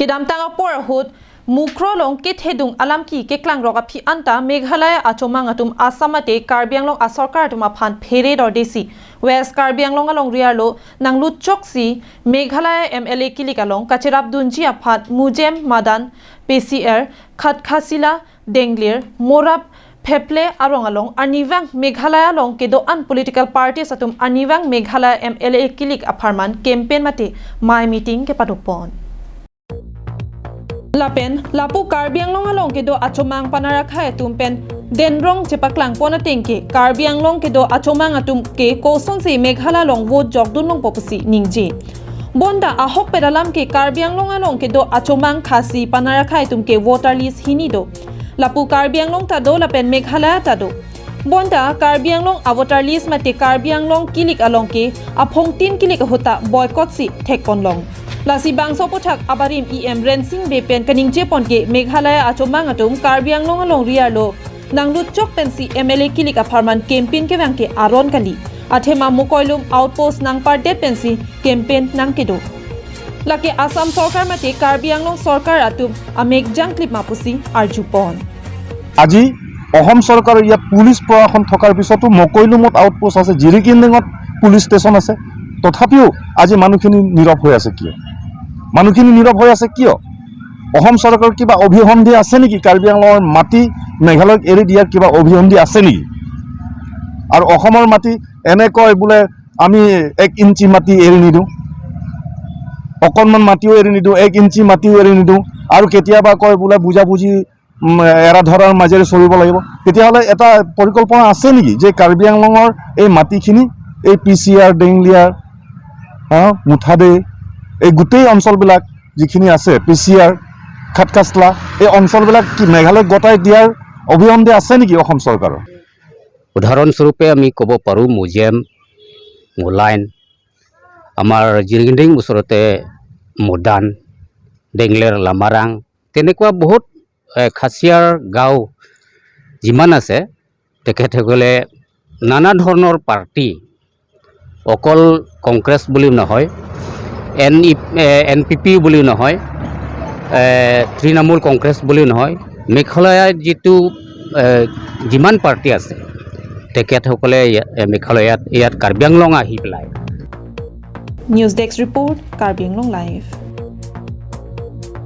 Kidam tanga por hut mukro long kit hedung alam ki ke klang roga phi anta Meghalaya achomang atum Asamate Karbiang long asarkar tuma phan phere dor desi West Karbiang long along riarlo nanglut choksi Meghalaya MLA kilikalong Kachirap dunji aphat Mujem Madan PCR Khatkhasila Denglir Morab Peple arong along Anivang Meghalaya long kedo an political parties atum Anivang Meghalaya MLA kilik aparman campaign mate my meeting ke padupon Lapen lapu Karbiang long along kedo achomang panarakha tumpen denrong chepaklang pona tengke Karbiang long kedo achomang atum ke koson se Meghalaya long vote jogdun long popusi ningji bonda ahok pedalam ke Karbiang long along kedo achomang khasi panarakha tumke voter list hinido lapu Karbiang long tado lapen Meghalaya tado bonda Karbiang long voter list mate Karbiang long kilik along ke aphong tin kilik hota boycott si thekon long Lasi bangso pochak abarim rensing bepen kaningje ponke Meghalaya achomang atum Karbiang long along riarlo nanglut chok pensi MLA kilik aparman campaign ke bangke aron kali athema mukoilum outpost nang parte pensi campaign nang kedo lake Assam sarkar mate Karbiang long sarkar atum amegjang clip mapusi arjupon আজি অসম চৰকাৰৰ ইয়া police প্ৰশাসন থকাৰ পিছতো মকৈলুমত outpost আছে জিৰিকিন্দিঙত police station আছে তথাপিও আজি মানুহখিনি নীৰৱ হৈ আছে কিয় মানুহখিনি নীৰৱ হৈ আছে কিয় অসম চৰকাৰৰ কিবা অভিসন্ধি আছে নেকি কাৰ্বি আংলঙৰ মাটি মেঘালয়ক এৰি দিয়াৰ কিবা অভিসন্ধি আছে নেকি আৰু অসমৰ মাটি এনে কয় বোলে আমি 1 ইঞ্চি মাটি এৰি নিদিওঁ অকণমান মাটিও এৰি নিদিওঁ 1 ইঞ্চি মাটিও এৰি নিদিওঁ আৰু কেতিয়াবা কয় বোলে বুজাবুজি এৰা ধৰাৰ মাজেৰে চলিব লাগিব তেতিয়াহ'লে এটা পৰিকল্পনা আছে নেকি যে কাৰ্বি আংলঙৰ এই মাটিখিনি এই পিচিআৰ ডেংলিয়াৰ মুঠাদে এই গোটেই অঞ্চলবিলাক যিখিনি আছে পিচিআৰ খাটকাছলা এই অঞ্চলবিলাক কি মেঘালয়ক গতাই দিয়াৰ অভিসন্ধি আছে নেকি অসম চৰকাৰৰ উদাহৰণস্বৰূপে আমি ক'ব পাৰোঁ মুজিয়াম মোলাইন আমাৰ জিৰিগিন্দিং ওচৰতে মদান ডেংলেৰ লামাৰাং তেনেকুৱা বহুত খাচিয়াৰ গাঁও যিমান আছে তেখেতসকলে নানা ধৰণৰ পাৰ্টি অকল কংগ্ৰেছ বুলি নহয় NPP বুলি নহয় তৃণমূল কংগ্ৰেছ বুলি নহয় মেঘালয়ত যিটো যিমান পাৰ্টি আছে তেখেতসকলে মেঘালয়ত ইয়াত কাৰ্বি আংলং আহি পেলাই News Desk report Karbi Anglong live